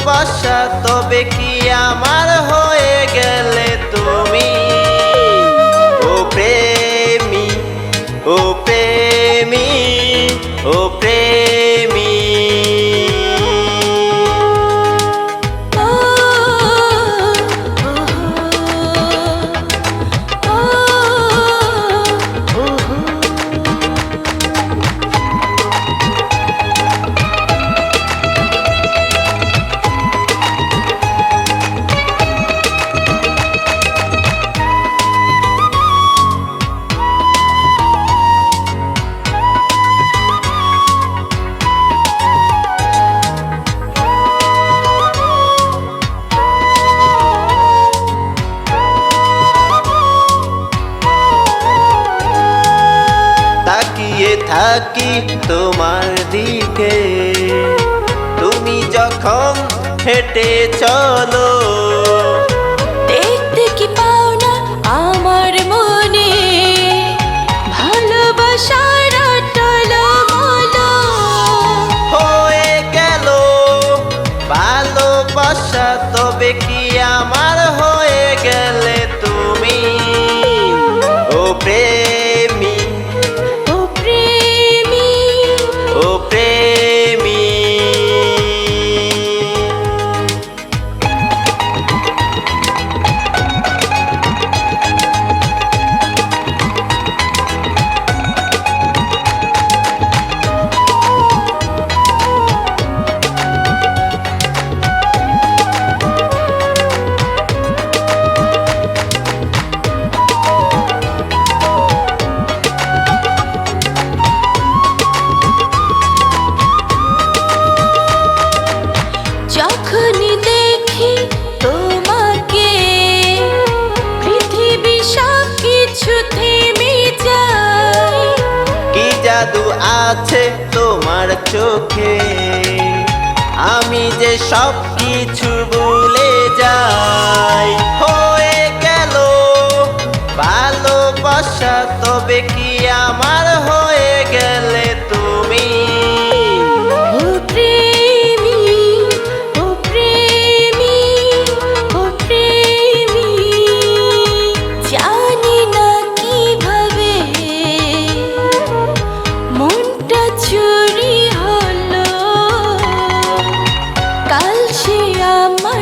ভালোবাসা তবে কি আমার হয়ে গেলে তুমি। ও প্রেমী, ও প্রেমী, ও প্রেমী। তাকিয়ে থাকি তোমার দিকে, তুমি যখন হেঁটে চলো। দেখতে কি পাও না আমার মনে ভালোবাসার টলমলো হয়ে গেল ভালোবাসা তবে কি আমার হয়ে গেলে তুমি। ও প্রেমী, ও প্রেমী, ও প্রেমী। যখনই দেখি তোমাকে পৃথিবী সব কিছু থেমে যায়। কি জাদু আছে তোমার চোখে, আমি যে সব কিছু ভুলে যাই। হয়ে গেল ভালোবাসা তবে কি আমার হয়ে গেলে তুমি। ও প্রেমী, ও প্রেমী, ও প্রেমী। জানি না কিভাবে মনটা চুরি হলো, কাল সে আমার